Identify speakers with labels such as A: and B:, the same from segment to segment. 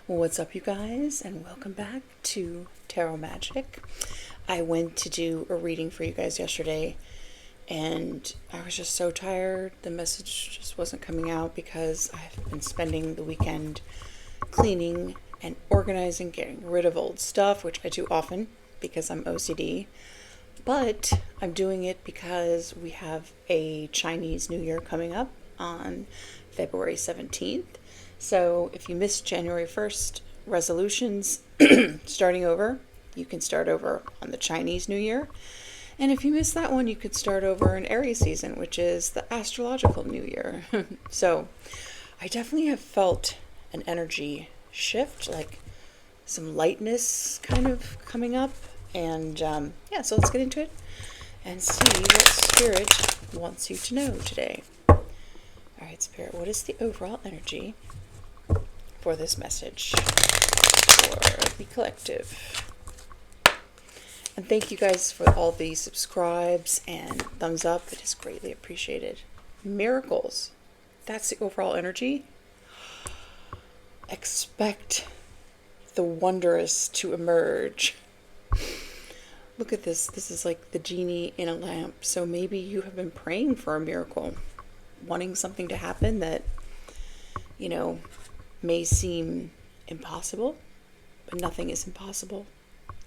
A: What's up, you guys, and welcome back to Tarot Magic. I went to do a reading for you guys yesterday, and I was just so tired. The message just wasn't coming out because I've been spending the weekend cleaning and organizing, getting rid of old stuff, which I do often because I'm OCD. But I'm doing it because we have a Chinese New Year coming up on February 17th. So if you missed January 1st resolutions, starting over, you can start over on the Chinese New Year. And if you missed that one, you could start over in Aries season, which is the astrological New Year. So I definitely have felt an energy shift, like some lightness kind of coming up. And yeah, so let's get into it and see what Spirit wants you to know today. All right, Spirit, what is the overall energy for this message for the collective? And thank you guys for all the subscribes and thumbs up. It is greatly appreciated. Miracles. That's the overall energy. Expect the wondrous to emerge. Look at this. This is like the genie in a lamp. So maybe you have been praying for a miracle, wanting something to happen that, you know, may seem impossible, but nothing is impossible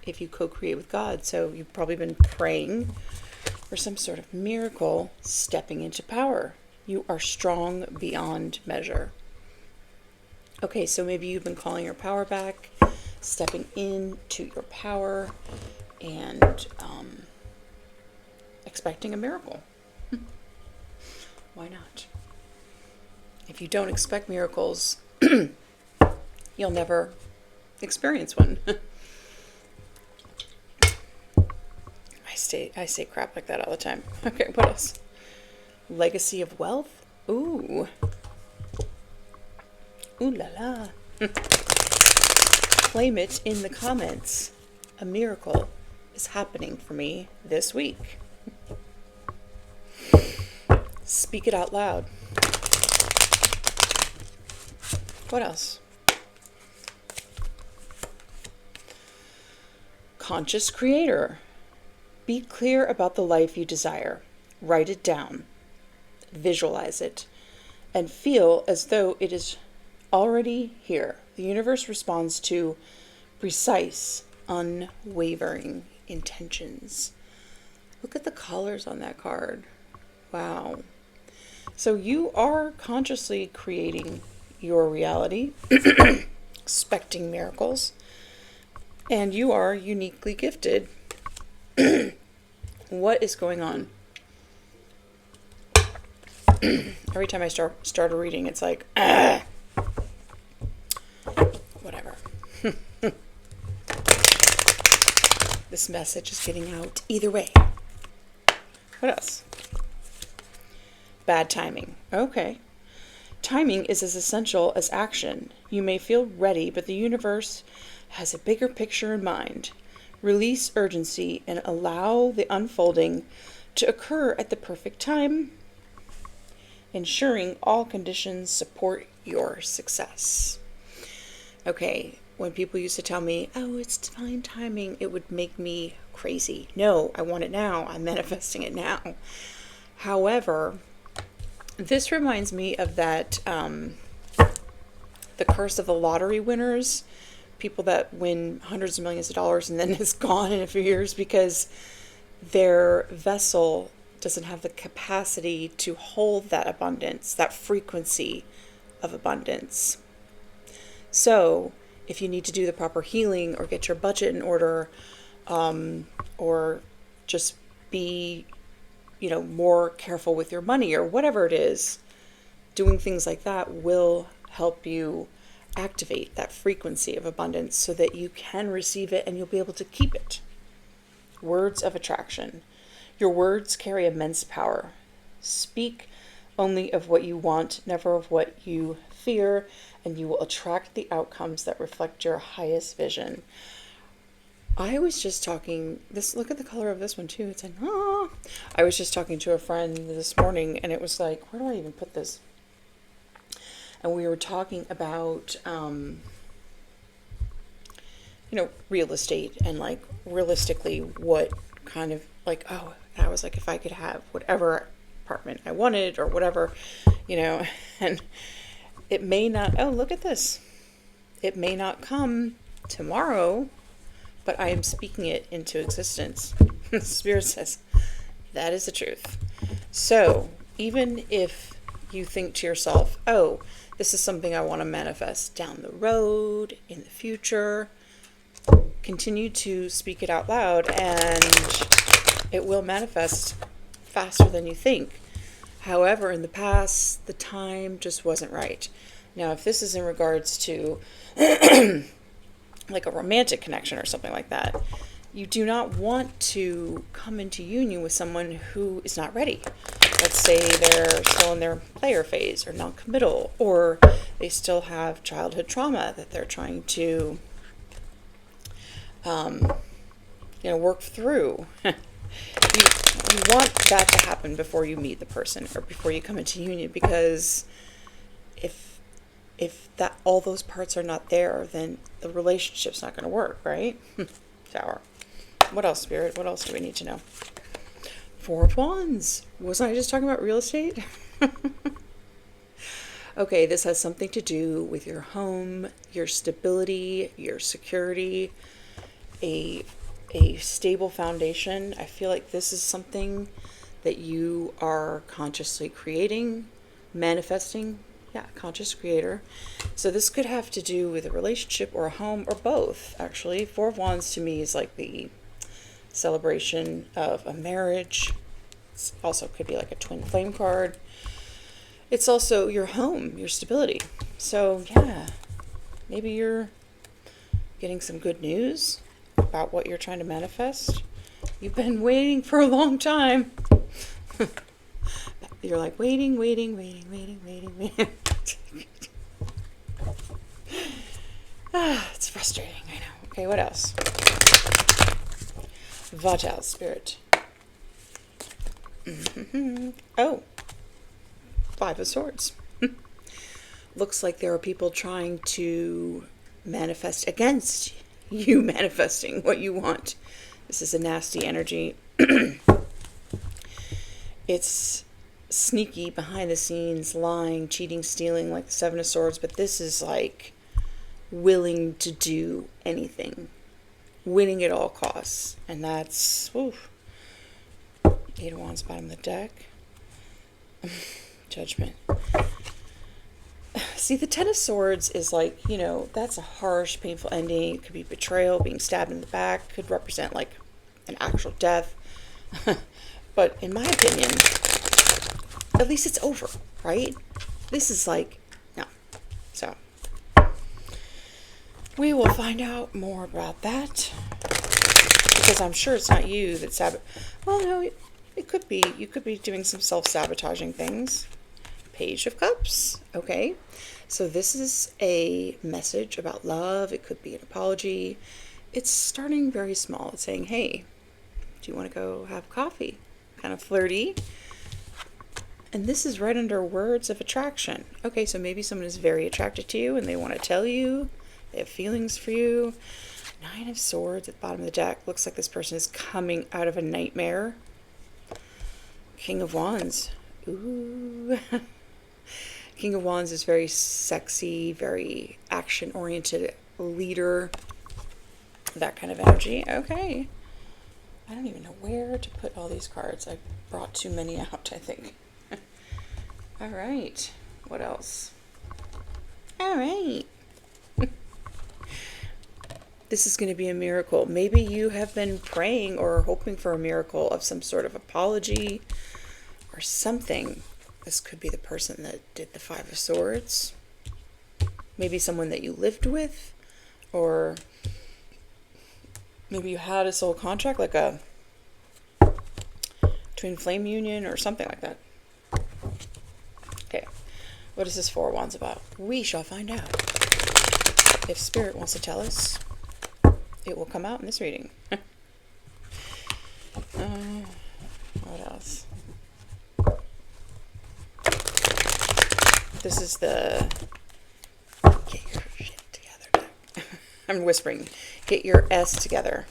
A: if you co-create with God. So you've probably been praying for some sort of miracle stepping into power. You are strong beyond measure. Okay, so maybe you've been calling your power back, stepping into your power, and expecting a miracle. Why not? If you don't expect miracles, you'll never experience one. I say crap like that all the time. Okay, what else? Legacy of wealth? Ooh. Ooh la la. Claim it in the comments. A miracle is happening for me this week. Speak it out loud. What else? Conscious creator. Be clear about the life you desire. Write it down. Visualize it. And feel as though it is already here. The universe responds to precise, unwavering intentions. Look at the colors on that card. Wow. So you are consciously creating your reality, expecting miracles, and you are uniquely gifted. What is going on? Every time I start a reading, it's like, whatever. This message is getting out either way. What else? Bad timing. Okay. Timing is as essential as action. You may feel ready, but the universe has a bigger picture in mind. Release urgency and allow the unfolding to occur at the perfect time, ensuring all conditions support your success. Okay, when people used to tell me, oh, it's divine timing, it would make me crazy. No, I want it now. I'm manifesting it now. However, this reminds me of that, the curse of the lottery winners, people that win hundreds of millions of dollars and then it's gone in a few years because their vessel doesn't have the capacity to hold that abundance, that frequency of abundance. So if you need to do the proper healing or get your budget in order, or just be, more careful with your money or whatever it is, doing things like that will help you activate that frequency of abundance so that you can receive it and you'll be able to keep it. Words of attraction. Your words carry immense power. Speak only of what you want, never of what you fear, and you will attract the outcomes that reflect your highest vision. I was just talking, look at the color of this one too. It's like, I was just talking to a friend this morning and it was like, where do I even put this? And we were talking about real estate and like realistically what kind of like, oh, I was like, if I could have whatever apartment I wanted or whatever, and it may not, oh, look at this. It may not come tomorrow, but I am speaking it into existence. Spirit says, that is the truth. So even if you think to yourself, oh, this is something I want to manifest down the road, in the future, continue to speak it out loud and it will manifest faster than you think. However, in the past, the time just wasn't right. Now, if this is in regards to like a romantic connection or something like that, you do not want to come into union with someone who is not ready. Let's say they're still in their player phase or non-committal, or they still have childhood trauma that they're trying to work through. You want that to happen before you meet the person or before you come into union, because if that all those parts are not there, then the relationship's not going to work, right? Tower. What else, Spirit? What else do we need to know? Four of Wands. Wasn't I just talking about real estate? Okay, this has something to do with your home, your stability, your security, a stable foundation. I feel like this is something that you are consciously creating, manifesting. Yeah, conscious creator. So this could have to do with a relationship or a home or both, actually. Four of Wands to me is like the celebration of a marriage. It also could be like a twin flame card. It's also your home, your stability. So yeah, maybe you're getting some good news about what you're trying to manifest. You've been waiting for a long time. You're like waiting. It's frustrating, I know. Okay, what else? Vajal Spirit. Oh, Five of Swords. Looks like there are people trying to manifest against you manifesting what you want. This is a nasty energy. It's sneaky, behind the scenes, lying, cheating, stealing, like the Seven of Swords, but this is like willing to do anything, winning at all costs, and that's Eight of Wands, bottom of the deck. Judgment. See, the Ten of Swords is like, that's a harsh, painful ending. It could be betrayal, being stabbed in the back, could represent like an actual death. But in my opinion, at least it's over, right? This is like, no. So, we will find out more about that. Because I'm sure it's not you that well, no, it could be. You could be doing some self-sabotaging things. Page of Cups. Okay. So this is a message about love. It could be an apology. It's starting very small. It's saying, hey, do you want to go have coffee? Kind of flirty. And this is right under words of attraction. Okay, so maybe someone is very attracted to you and they want to tell you. They have feelings for you. Nine of Swords at the bottom of the deck. Looks like this person is coming out of a nightmare. King of Wands. Ooh. King of Wands is very sexy, very action-oriented leader. That kind of energy. Okay. I don't even know where to put all these cards. I brought too many out, I think. All right. What else? All right. This is going to be a miracle. Maybe you have been praying or hoping for a miracle of some sort of apology or something. This could be the person that did the Five of Swords. Maybe someone that you lived with, or maybe you had a soul contract, like a twin flame union or something like that. Okay, what is this Four of Wands about? We shall find out. If Spirit wants to tell us, it will come out in this reading. What else? This is the get your shit together deck. I'm whispering. Get your S together.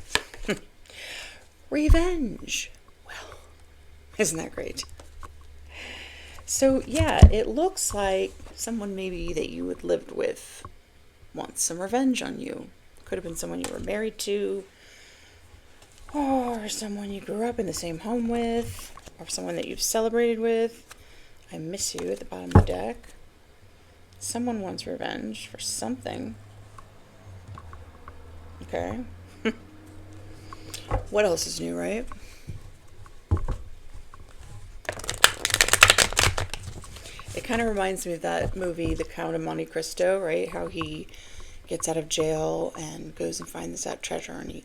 A: Revenge. Well, isn't that great? So yeah, it looks like someone maybe that you had lived with wants some revenge on you. Could have been someone you were married to, or someone you grew up in the same home with, or someone that you've celebrated with. I miss you at the bottom of the deck. Someone wants revenge for something. Okay. What else is new, right? It kind of reminds me of that movie, The Count of Monte Cristo, right? How he gets out of jail and goes and finds that treasure, and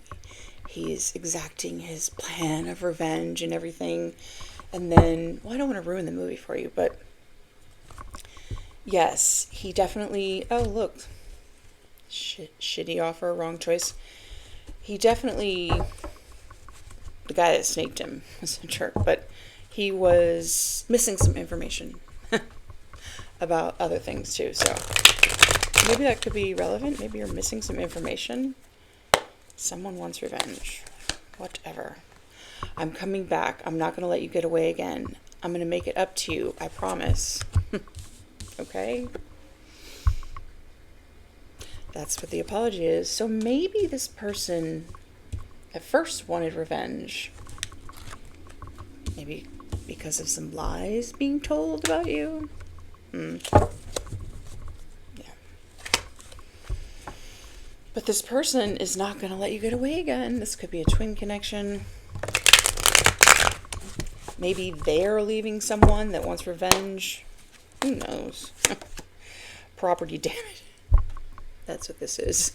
A: he's exacting his plan of revenge and everything. And then, well, I don't want to ruin the movie for you, but yes, he definitely, oh, look, shitty offer, wrong choice. He definitely, the guy that snaked him was a jerk, but he was missing some information about other things too, so maybe that could be relevant. Maybe you're missing some information. Someone wants revenge. Whatever. I'm coming back. I'm not going to let you get away again. I'm going to make it up to you. I promise. Okay? That's what the apology is. So maybe this person at first wanted revenge. Maybe because of some lies being told about you. Yeah. But this person is not going to let you get away again. This could be a twin connection. Maybe they're leaving someone that wants revenge. Who knows? Property damage. That's what this is.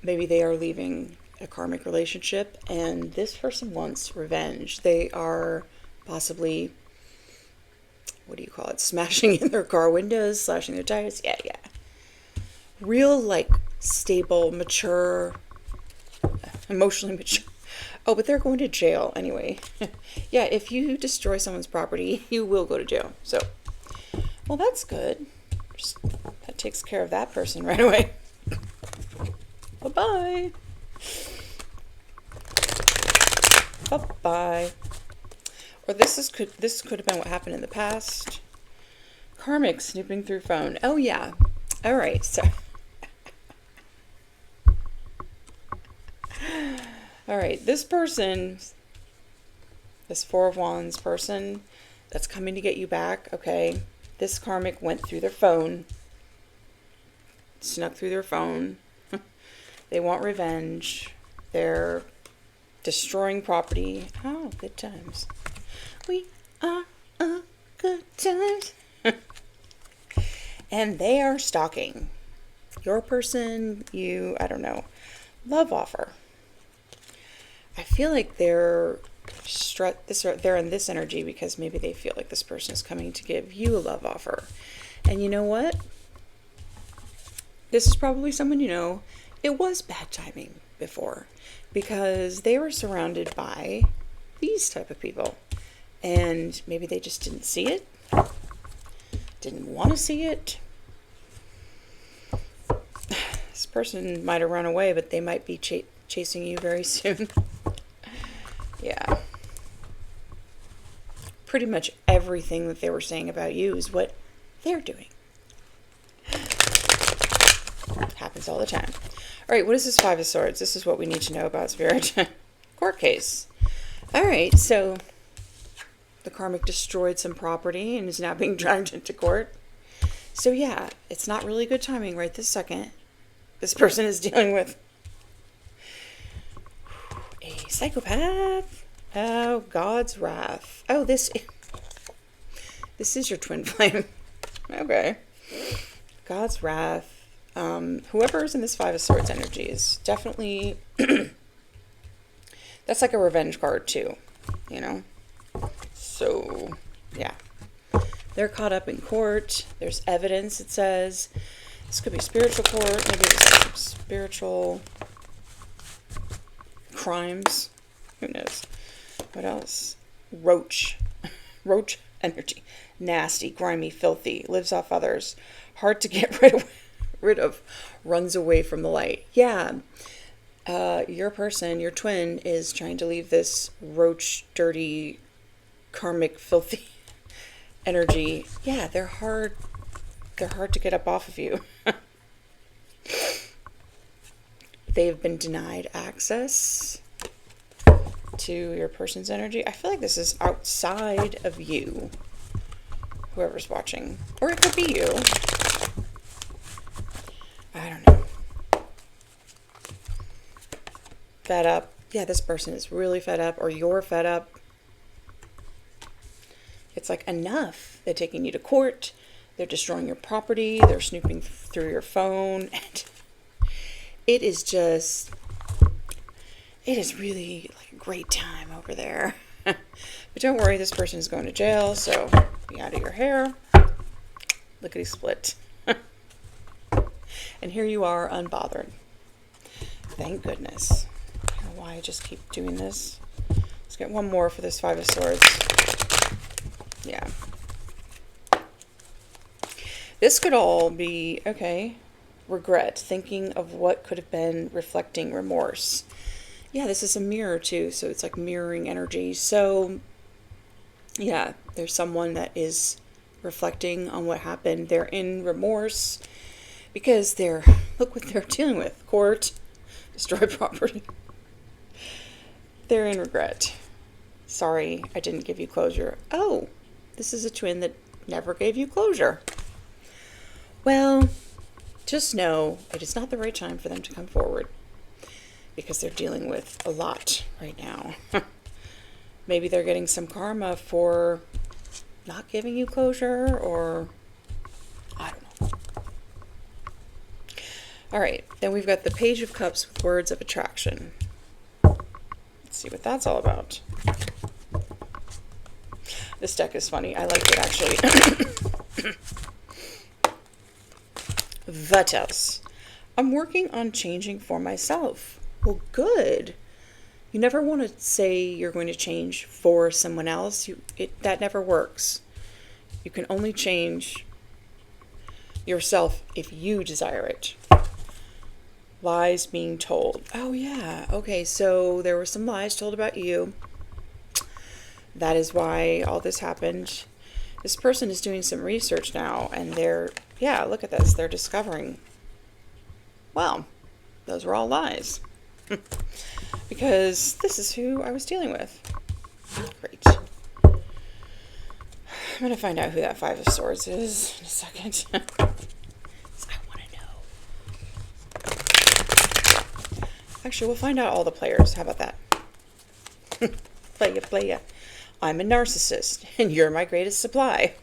A: Maybe they are leaving a karmic relationship and this person wants revenge. They are possibly, what do you call it? Smashing in their car windows, slashing their tires. Yeah. Real, like, stable, mature, emotionally mature. Oh, but they're going to jail anyway. Yeah, if you destroy someone's property, you will go to jail. So, well, that's good. That takes care of that person right away. Bye-bye. Bye-bye. Or this could have been what happened in the past. Karmic snooping through phone. Oh, yeah. All right, so... All right, this person, this Four of Wands person that's coming to get you back, okay, this karmic went through their phone, snuck through their phone. They want revenge. They're destroying property. Oh, good times. We are a good times. And they are stalking your person, you, I don't know, love offer. I feel like they're in this energy because maybe they feel like this person is coming to give you a love offer. And you know what? This is probably someone you know. It was bad timing before because they were surrounded by these type of people. And maybe they just didn't see it. Didn't want to see it. This person might have run away, but they might be chasing you very soon. Yeah. Pretty much everything that they were saying about you is what they're doing. Happens all the time. All right, what is this Five of Swords? This is what we need to know about Spirit. Court case. All right, so the karmic destroyed some property and is now being dragged into court. So yeah, it's not really good timing right this second. This person is dealing with a psychopath. Oh, God's wrath. Oh, this is your twin flame. Okay. God's wrath. Whoever is in this Five of Swords energy is definitely that's like a revenge card too, you know. So yeah, they're caught up in court. There's evidence. It says this could be spiritual court. Maybe it's like some spiritual crimes. Who knows? What else? Roach energy. Nasty, grimy, filthy. Lives off others. Hard to get rid rid of, runs away from the light. Yeah. Your person, your twin, is trying to leave this roach, dirty, karmic, filthy energy. Yeah, they're hard to get up off of you. They've been denied access to your person's energy. I feel like this is outside of you, whoever's watching. Or it could be you. I don't know. Fed up. Yeah, this person is really fed up, or you're fed up. It's like, enough. They're taking you to court. They're destroying your property. They're snooping through your phone. And it is really like a great time over there. But don't worry, this person is going to jail, so be out of your hair. Lickety split. And here you are, unbothered. Thank goodness. I don't know why I just keep doing this. Let's get one more for this Five of Swords. Yeah. This could all be, okay, regret, thinking of what could have been, reflecting remorse. Yeah, this is a mirror too, so it's like mirroring energy. So, yeah, there's someone that is reflecting on what happened. They're in remorse because look what they're dealing with. Court, destroyed property. They're in regret. Sorry, I didn't give you closure. Oh, this is a twin that never gave you closure. Well, just know it is not the right time for them to come forward because they're dealing with a lot right now. Maybe they're getting some karma for not giving you closure, or I don't know. All right, then we've got the Page of Cups with words of attraction. Let's see what that's all about. This deck is funny. I like it, actually. What else? I'm working on changing for myself. Well, good. You never want to say you're going to change for someone else. That never works. You can only change yourself if you desire it. Lies being told. Oh, yeah. Okay, so there were some lies told about you. That is why all this happened. This person is doing some research now, and yeah, look at this. They're discovering, well, those were all lies. Because this is who I was dealing with. Great. I'm going to find out who that Five of Swords is in a second. I want to know. Actually, we'll find out all the players. How about that? Play ya. I'm a narcissist, and you're my greatest supply.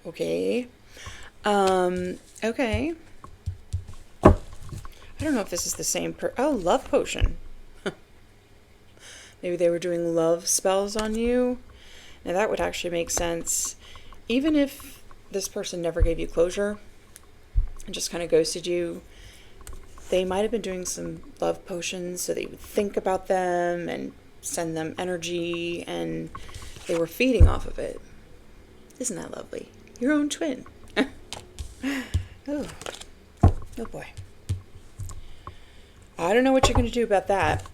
A: Okay. Okay. I don't know if this is the same oh, love potion. Maybe they were doing love spells on you. Now that would actually make sense. Even if this person never gave you closure and just kind of ghosted you, they might have been doing some love potions so that you would think about them and send them energy, and they were feeding off of it. Isn't that lovely? Your own twin. Oh boy. I don't know what you're going to do about that.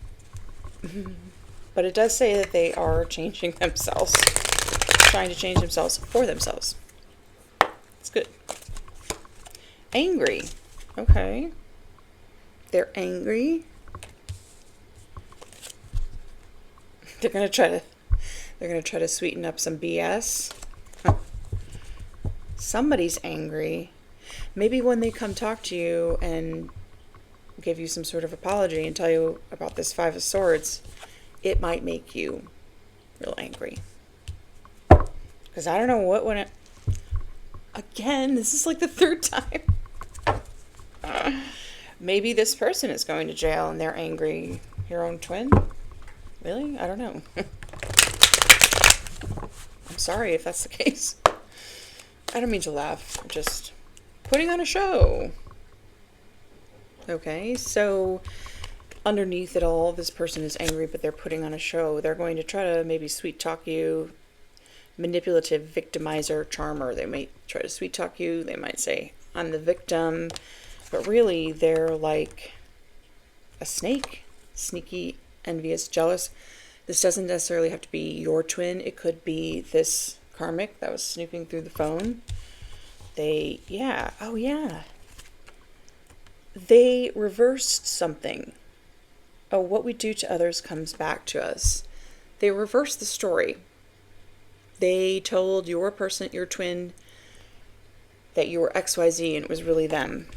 A: But it does say that they are changing themselves. Trying to change themselves for themselves. It's good. Angry. Okay. They're angry. They're going to try to sweeten up some BS. Somebody's angry. Maybe when they come talk to you and give you some sort of apology and tell you about this Five of Swords, it might make you real angry. Because I don't know what when it... Again, this is like the third time. Maybe this person is going to jail and they're angry. Your own twin? Really? I don't know. I'm sorry if that's the case. I don't mean to laugh. I'm just putting on a show. Okay, so underneath it all, this person is angry, but they're putting on a show. They're going to try to maybe sweet talk you. Manipulative, victimizer, charmer. They might try to sweet talk you. They might say, I'm the victim. But really, they're like a snake. Sneaky, envious, jealous. This doesn't necessarily have to be your twin. It could be this karmic that was snooping through the phone. They reversed something. Oh, what we do to others comes back to us. They reversed the story. They told your person, your twin, that you were XYZ and it was really them.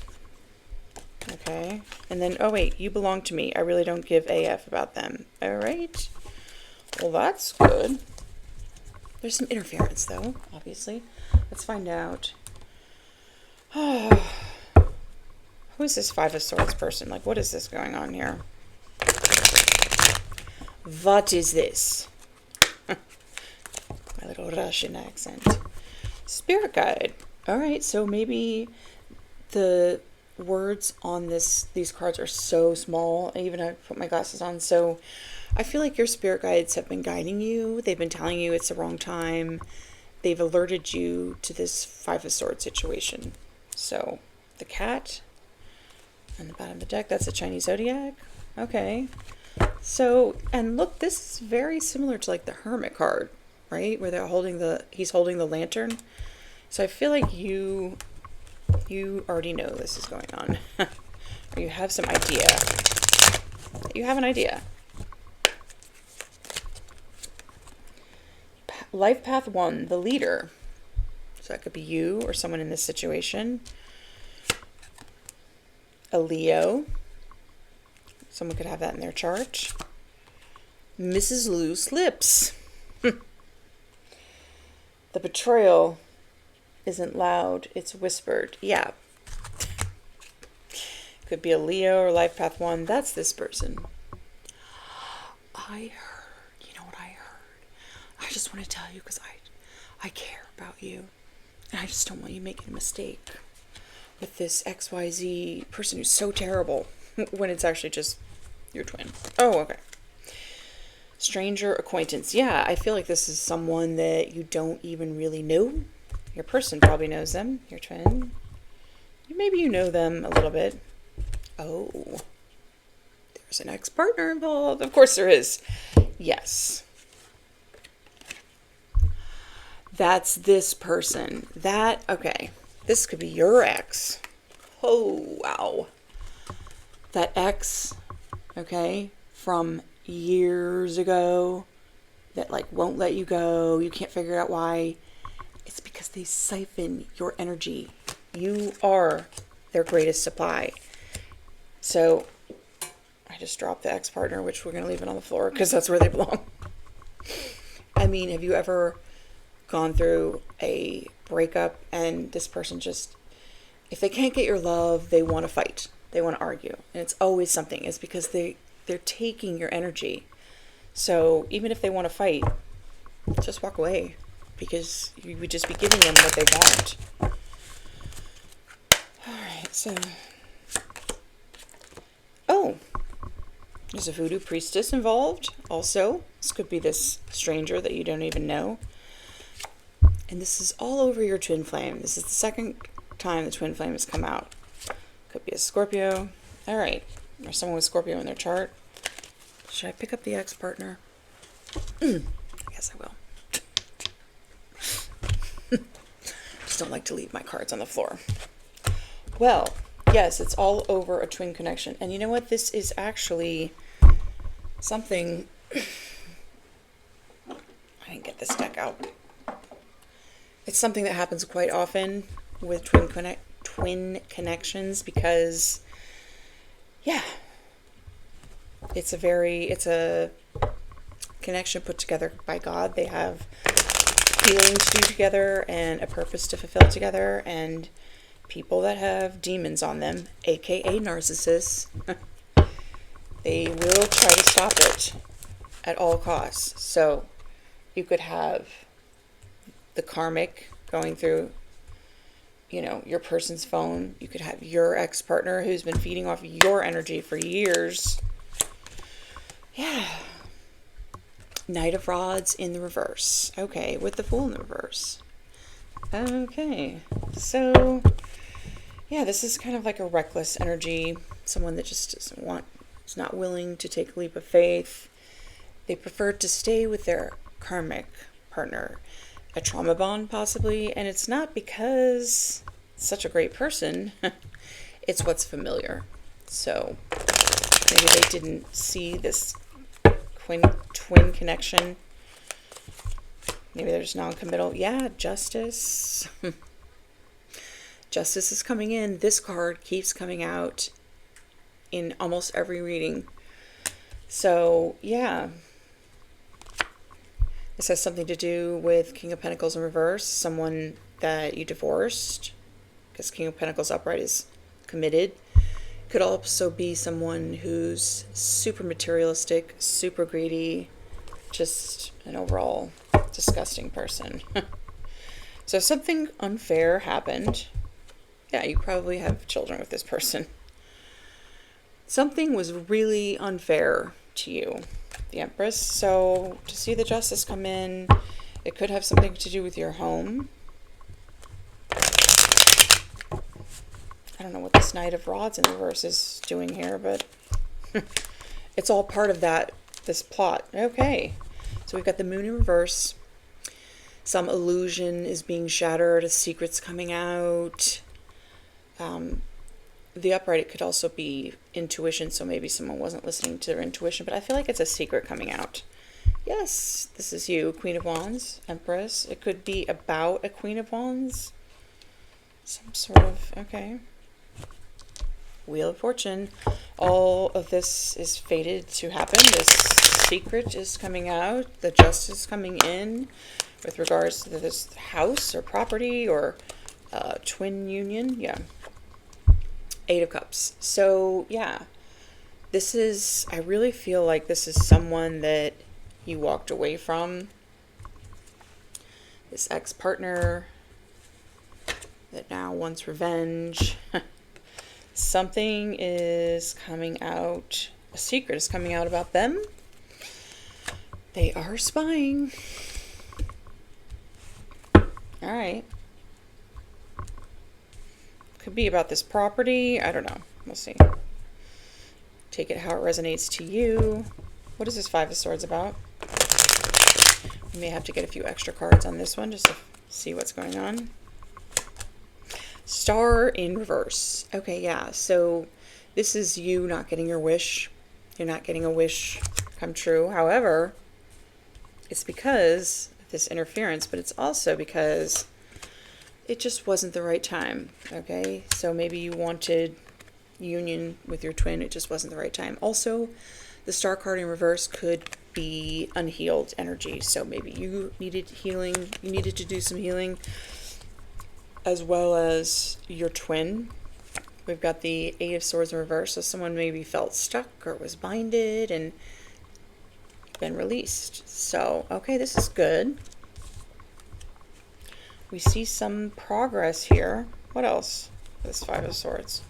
A: Okay. And then, oh wait, you belong to me. I really don't give AF about them. All right. Well, that's good. There's some interference, though, obviously. Let's find out. Who is this Five of Swords person? Like, what is this going on here? What is this? My little Russian accent. Spirit guide. All right, so maybe the words on these cards are so small. Even I put my glasses on, so I feel like your spirit guides have been guiding you. They've been telling you it's the wrong time. They've alerted you to this Five of Swords situation. So the cat on the bottom of the deck, that's a Chinese zodiac. Okay. So, and look, this is very similar to like the Hermit card, right? Where he's holding the lantern. So I feel like you already know this is going on. Or you have some idea. You have an idea. Life path 1, the leader. So that could be you or someone in this situation. A Leo. Someone could have that in their chart. Mrs. Loose Lips. The betrayal isn't loud, it's whispered. Yeah. Could be a Leo or life path 1. That's this person. You know what I heard? I just want to tell you because I care about you. And I just don't want you making a mistake with this XYZ person who's so terrible when it's actually just your twin. Oh, okay. Stranger acquaintance. Yeah, I feel like this is someone that you don't even really know. Your person probably knows them, your twin. Maybe you know them a little bit. Oh, there's an ex-partner involved. Of course there is. Yes. That's this person. Okay. This could be your ex. Oh, wow. That ex, okay, from years ago that like won't let you go. You can't figure out why. It's because they siphon your energy. You are their greatest supply. So I just dropped the ex-partner, which we're going to leave it on the floor because that's where they belong. I mean, have you ever gone through a breakup and this person just, if they can't get your love, they want to fight. They want to argue. And it's always something. It's because they're taking your energy. So even if they want to fight, just walk away. Because you would just be giving them what they want. Alright, so... Oh! There's a voodoo priestess involved, also. This could be this stranger that you don't even know. And this is all over your twin flame. This is the second time the twin flame has come out. Could be a Scorpio. Alright. Or someone with Scorpio in their chart. Should I pick up the ex-partner? I guess I will. Just don't like to leave my cards on the floor. Well, yes, it's all over a twin connection. And you know what? This is actually something... I didn't get this deck out. It's something that happens quite often with twin connections because, yeah, it's a connection put together by God. They have healing to do together and a purpose to fulfill together, and people that have demons on them, aka narcissists, they will try to stop it at all costs. So you could have the karmic going through, your person's phone. You could have your ex-partner who's been feeding off your energy for years. Yeah. Knight of Rods in the reverse. Okay, with the Fool in the reverse. Okay, so Yeah, this is kind of like a reckless energy. Someone that just is not willing to take a leap of faith. They prefer to stay with their karmic partner, a trauma bond possibly, and it's not because it's such a great person. It's what's familiar. So maybe they didn't see this twin connection. Maybe they're just non-committal. Yeah, justice. Justice is coming in. This card keeps coming out in almost every reading. So, yeah. This has something to do with King of Pentacles in reverse, someone that you divorced, because King of Pentacles upright is committed. Could also be someone who's super materialistic, super greedy, just an overall disgusting person. So something unfair happened. Yeah, you probably have children with this person. Something was really unfair to you, the Empress. So to see the Justice come in, it could have something to do with your home. I don't know what this Knight of Rods in reverse is doing here, but it's all part of this plot. Okay, so we've got the Moon in reverse. Some illusion is being shattered, a secret's coming out. The upright, it could also be intuition, so maybe someone wasn't listening to their intuition, but I feel like it's a secret coming out. Yes, this is you, Queen of Wands, Empress. It could be about a Queen of Wands. Some sort of, okay. Wheel of Fortune. All of this is fated to happen. This secret is coming out. The justice coming in with regards to this house or property or twin union. Yeah. Eight of Cups. So, yeah. This is, I really feel like this is someone that you walked away from. This ex-partner that now wants revenge. Something is coming out. A secret is coming out about them. They are spying. All right. Could be about this property. I don't know. We'll see. Take it how it resonates to you. What is this Five of Swords about? We may have to get a few extra cards on this one just to see what's going on. Star in reverse. Okay, yeah. So this is you not getting your wish. You're not getting a wish come true. However, it's because of this interference, but it's also because it just wasn't the right time. Okay, so maybe you wanted union with your twin. It just wasn't the right time. Also, the Star card in reverse could be unhealed energy. So maybe you needed healing. You needed to do some healing, as well as your twin. We've got the Eight of Swords in reverse. So someone maybe felt stuck or was binded and been released. So, okay, this is good. We see some progress here. What else? This Five of Swords.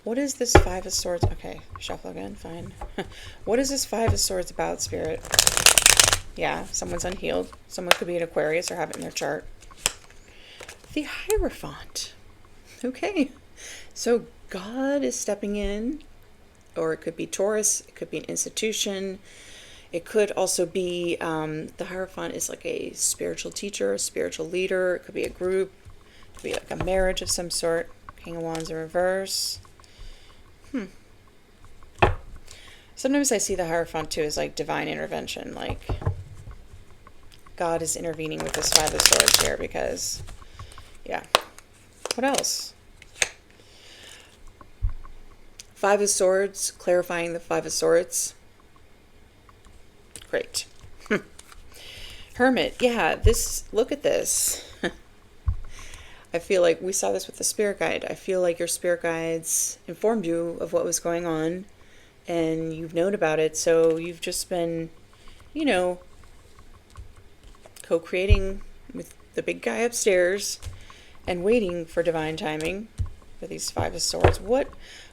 A: What is this Five of Swords? Okay, shuffle again, fine. What is this Five of Swords about, Spirit? Yeah, someone's unhealed. Someone could be an Aquarius or have it in their chart. The Hierophant. Okay, so God is stepping in, or it could be Taurus, it could be an institution. It could also be, the Hierophant is like a spiritual teacher, a spiritual leader. It could be a group. It could be like a marriage of some sort. King of Wands in reverse. Sometimes I see the Hierophant too as like divine intervention. Like God is intervening with this Five of Swords here because, yeah. What else? Five of Swords, clarifying the Five of Swords. Great. Hermit. Yeah, look at this. I feel like we saw this with the spirit guide. I feel like your spirit guides informed you of what was going on and you've known about it. So you've just been, co-creating with the big guy upstairs and waiting for divine timing for these Five of Swords. What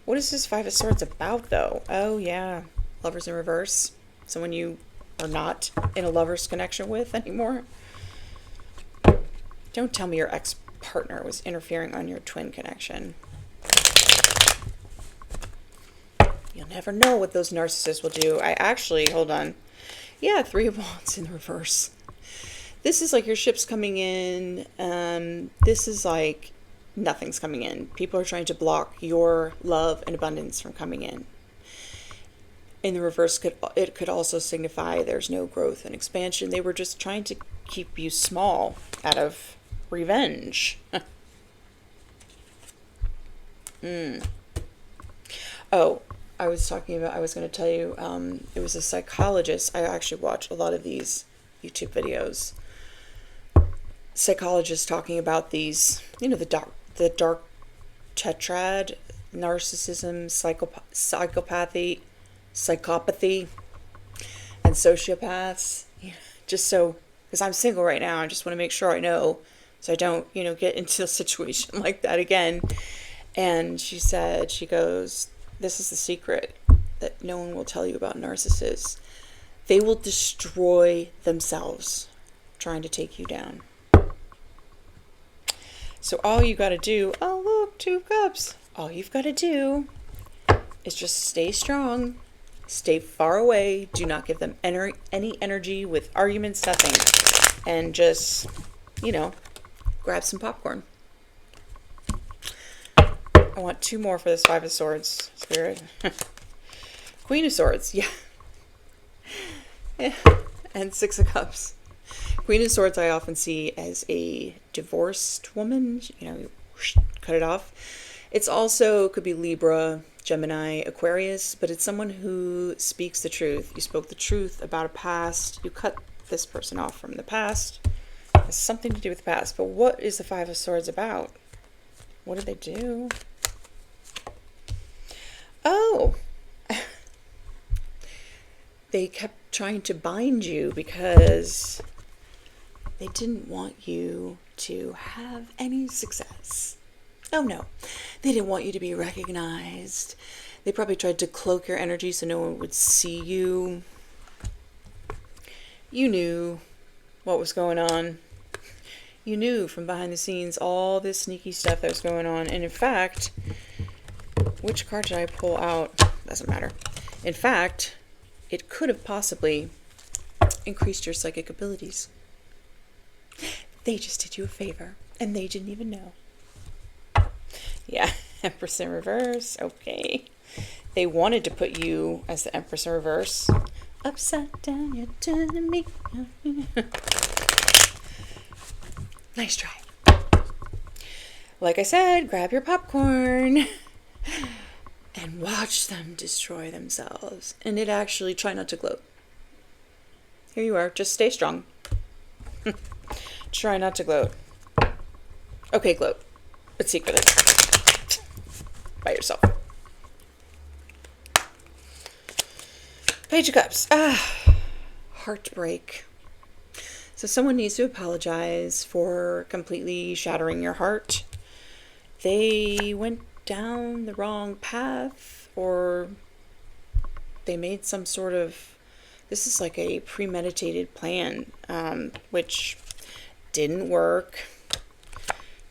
A: is this Five of Swords about, though? Oh, yeah. Lovers in reverse. Someone you are not in a lover's connection with anymore. Don't tell me your ex-partner was interfering on your twin connection. You'll never know what those narcissists will do. I actually, hold on. Yeah, Three of Wands in reverse. This is like your ship's coming in. This is like nothing's coming in. People are trying to block your love and abundance from coming in. In the reverse, it could also signify there's no growth and expansion. They were just trying to keep you small out of revenge. Oh, I was going to tell you, it was a psychologist. I actually watch a lot of these YouTube videos. Psychologists talking about these, the dark tetrad, narcissism, psychopathy, and sociopaths. Just so, because I'm single right now, I just want to make sure I know, so I don't, get into a situation like that again. And she goes, this is the secret that no one will tell you about narcissists. They will destroy themselves trying to take you down. So all you got to do, oh look, 2 cups. All you've got to do is just stay strong, stay far away. Do not give them any energy with arguments, nothing. And just, grab some popcorn. I want 2 more for this 5 of Swords, Spirit. Queen of Swords, yeah. And 6 of Cups. Queen of Swords I often see as a divorced woman. You cut it off. It's also, could be Libra, Gemini, Aquarius, but it's someone who speaks the truth. You spoke the truth about a past. You cut this person off from the past. It has something to do with the past. But what is the 5 of Swords about? What did they do? Oh, they kept trying to bind you because they didn't want you to have any success. Oh no, they didn't want you to be recognized. They probably tried to cloak your energy so no one would see you. You knew what was going on. You knew from behind the scenes all this sneaky stuff that was going on. And in fact, which card did I pull out? Doesn't matter. In fact, it could have possibly increased your psychic abilities. They just did you a favor, and they didn't even know. Yeah, Empress in reverse. Okay. They wanted to put you as the Empress in reverse. Upside down, you're turning me. Nice try. Like I said, grab your popcorn and watch them destroy themselves. And it actually, try not to gloat. Here you are. Just stay strong. Try not to gloat. Okay, gloat. But secretly. By yourself. Page of Cups. Heartbreak. So someone needs to apologize for completely shattering your heart. They went down the wrong path, or they made some sort of, this is like a premeditated plan, which didn't work.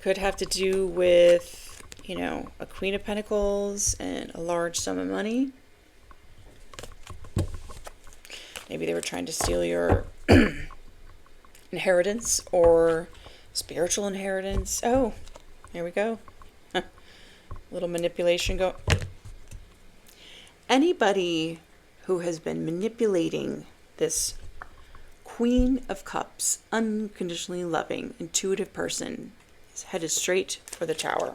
A: Could have to do with, a Queen of Pentacles and a large sum of money. Maybe they were trying to steal your inheritance or spiritual inheritance. Oh, here we go. Little manipulation go. Anybody who has been manipulating this Queen of Cups, unconditionally loving, intuitive person is headed straight for the Tower.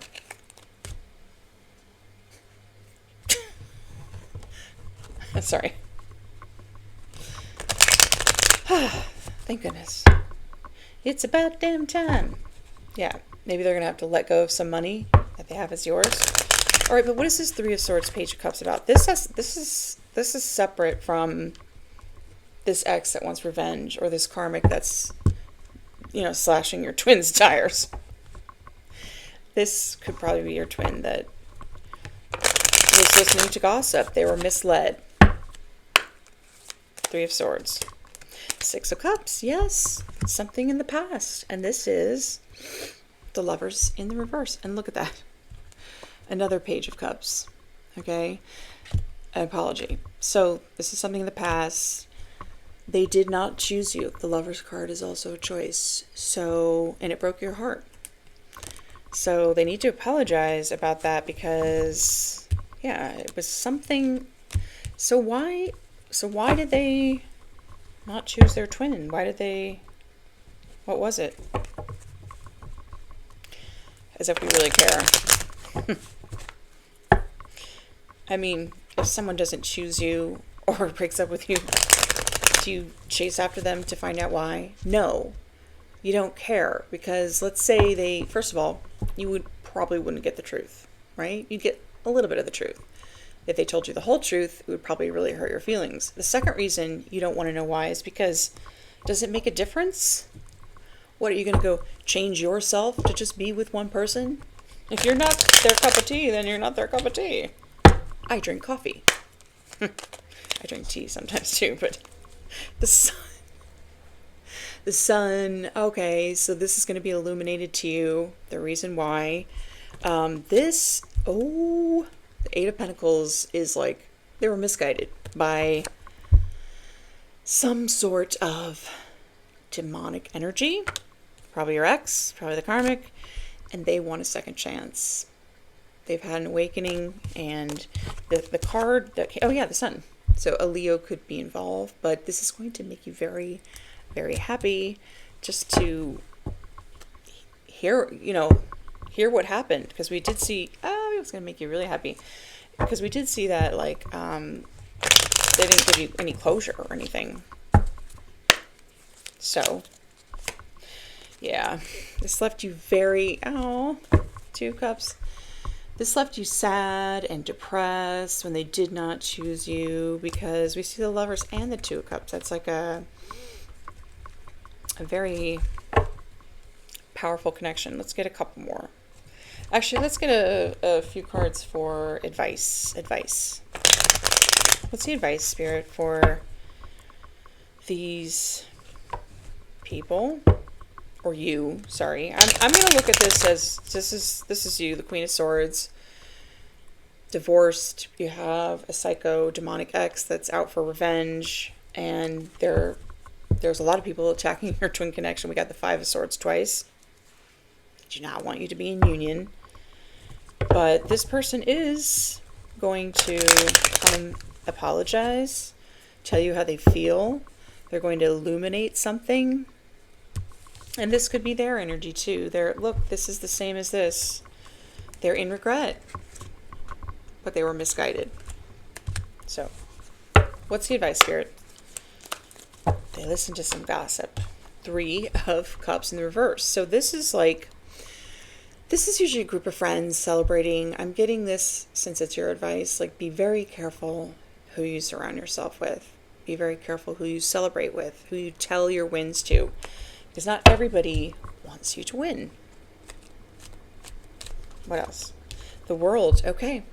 A: Sorry. Thank goodness. It's about damn time. Yeah, maybe they're going to have to let go of some money that they have as yours. All right, but what is this 3 of Swords, Page of Cups about? This is separate from this ex that wants revenge, or this karmic that's, slashing your twin's tires. This could probably be your twin that was listening to gossip. They were misled. 3 of Swords. 6 of Cups, yes. Something in the past. And this is The Lovers in the reverse. And look at that. Another Page of Cups. Okay? An apology. So this is something in the past. They did not choose you. The Lover's card is also a choice. So, and it broke your heart. So they need to apologize about that because, yeah, it was something. So why did they not choose their twin? Why did they, what was it? As if we really care. I mean, if someone doesn't choose you or breaks up with you, do you chase after them to find out why? No, you don't care, because let's say they, first of all, you probably wouldn't get the truth, right? You'd get a little bit of the truth. If they told you the whole truth, it would probably really hurt your feelings. The second reason you don't want to know why is because, does it make a difference? What, are you going to go change yourself to just be with one person? If you're not their cup of tea, then you're not their cup of tea. I drink coffee. I drink tea sometimes too, but the sun, okay, so this is going to be illuminated to you. The reason why. The Eight of Pentacles is like, they were misguided by some sort of demonic energy. Probably your ex, probably the karmic, and they want a second chance. They've had an awakening, and the card that came, oh yeah, the sun. So a Leo could be involved, but this is going to make you very, very happy just to hear what happened, because we did see, it was going to make you really happy, because we did see that, like, they didn't give you any closure or anything. So, yeah, this left you very, Two of Cups. This left you sad and depressed when they did not choose you, because we see the Lovers and the Two of Cups. That's like a very powerful connection. Let's get a couple more. Actually, let's get a few cards for advice. What's the advice, Spirit, for these people? Or you, sorry. I'm going to look at this as, this is you, the Queen of Swords. Divorced. You have a psycho demonic ex that's out for revenge. And there's a lot of people attacking your twin connection. We got the Five of Swords twice. Do not want you to be in union. But this person is going to come apologize, tell you how they feel. They're going to illuminate something. And this could be their energy too. Look, this is the same as this. They're in regret, but they were misguided. So, what's the advice, Spirit? They listened to some gossip. Three of Cups in the reverse. So this is usually a group of friends celebrating. I'm getting this, since it's your advice, like, be very careful who you surround yourself with. Be very careful who you celebrate with, who you tell your wins to. Because not everybody wants you to win. What else? The World. Okay.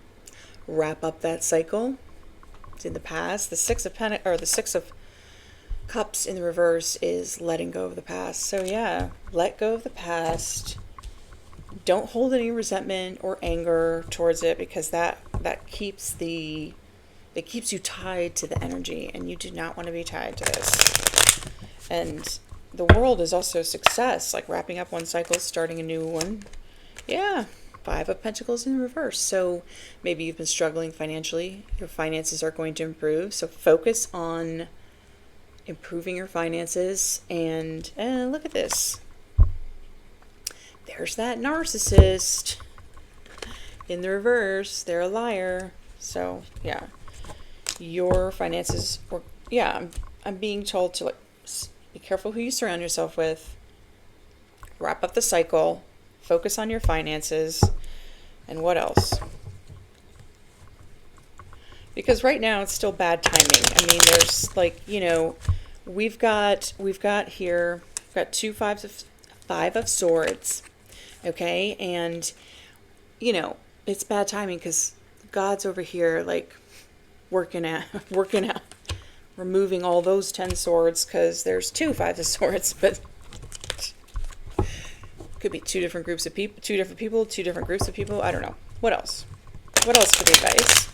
A: Wrap up that cycle. It's in the past. The Six of Cups in the reverse is letting go of the past. So yeah, let go of the past. Don't hold any resentment or anger towards it, because that keeps you tied to the energy, and you do not want to be tied to this. And the World is also success, like wrapping up one cycle, starting a new one. Yeah, Five of Pentacles in reverse. So maybe you've been struggling financially. Your finances are going to improve. So focus on improving your finances. And look at this. There's that narcissist in the reverse. They're a liar. So yeah, your finances, I'm being told to, like, be careful who you surround yourself with. Wrap up the cycle. Focus on your finances. And what else? Because right now it's still bad timing. I mean, there's, like, we've got Five of Swords. Okay? And, it's bad timing because God's over here, like, working out, removing all those 10 swords, because there's two Fives of Swords, but Could be two different groups of people, two different groups of people. I don't know. What else? What else for the advice?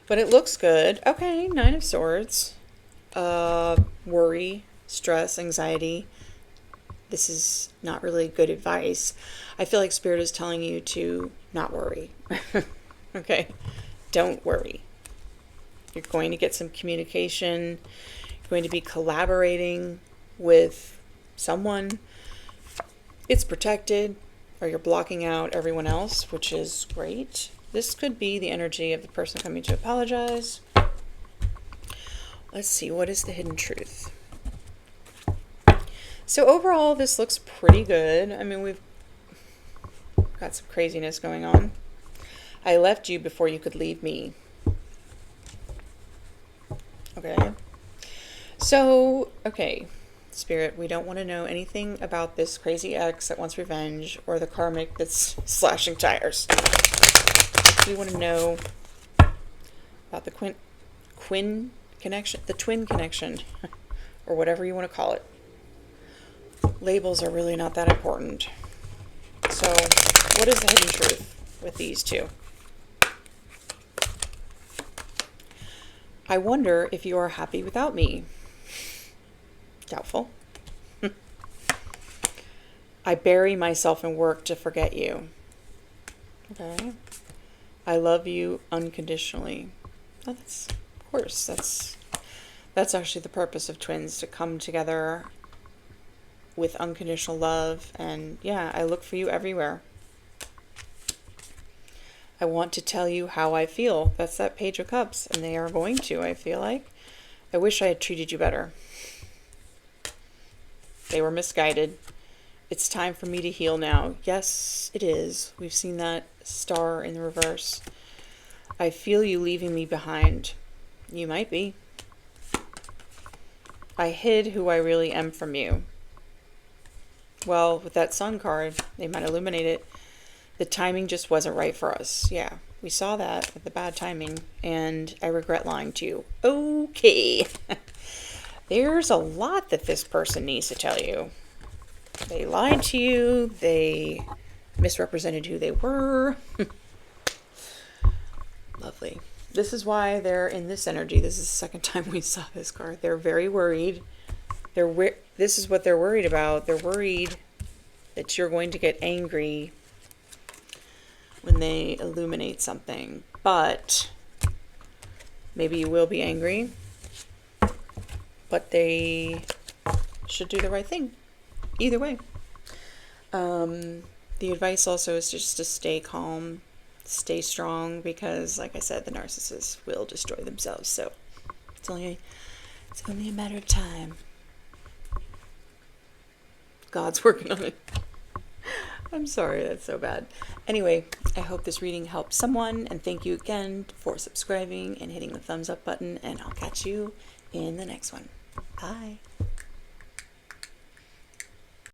A: But it looks good. Okay, Nine of Swords. Worry, stress, anxiety. This is not really good advice. I feel like Spirit is telling you to not worry. Okay? Don't worry. You're going to get some communication. You're going to be collaborating with someone. It's protected, or you're blocking out everyone else, which is great. This could be the energy of the person coming to apologize. Let's see, what is the hidden truth? So overall, this looks pretty good. I mean, we've got some craziness going on. I left you before you could leave me. Okay. So, okay, Spirit, we don't want to know anything about this crazy ex that wants revenge or the karmic that's slashing tires. We want to know about the twin connection, or whatever you want to call it. Labels are really not that important. So, what is the hidden truth with these two? I wonder if you are happy without me. Doubtful. I bury myself in work to forget you. Okay. I love you unconditionally. Oh, of course, that's actually the purpose of twins, to come together with unconditional love. And yeah, I look for you everywhere. I want to tell you how I feel. That's that Page of Cups, and they are going to, I feel like. I wish I had treated you better. They were misguided. It's time for me to heal now. Yes, it is. We've seen that star in the reverse. I feel you leaving me behind. You might be. I hid who I really am from you. Well, with that Sun card, they might illuminate it. The timing just wasn't right for us. Yeah, we saw that with the bad timing, and I regret lying to you. Okay. There's a lot that this person needs to tell you. They lied to you. They misrepresented who they were. Lovely. This is why they're in this energy. This is the second time we saw this card. They're very worried. This is what they're worried about. They're worried that you're going to get angry when they illuminate something. But maybe you will be angry. But they should do the right thing. Either way. The advice also is just to stay calm, stay strong, because like I said, the narcissist will destroy themselves. So it's only a matter of time. God's working on it. I'm sorry, that's so bad. Anyway, I hope this reading helped someone, and thank you again for subscribing and hitting the thumbs up button, and I'll catch you in the next one. Bye.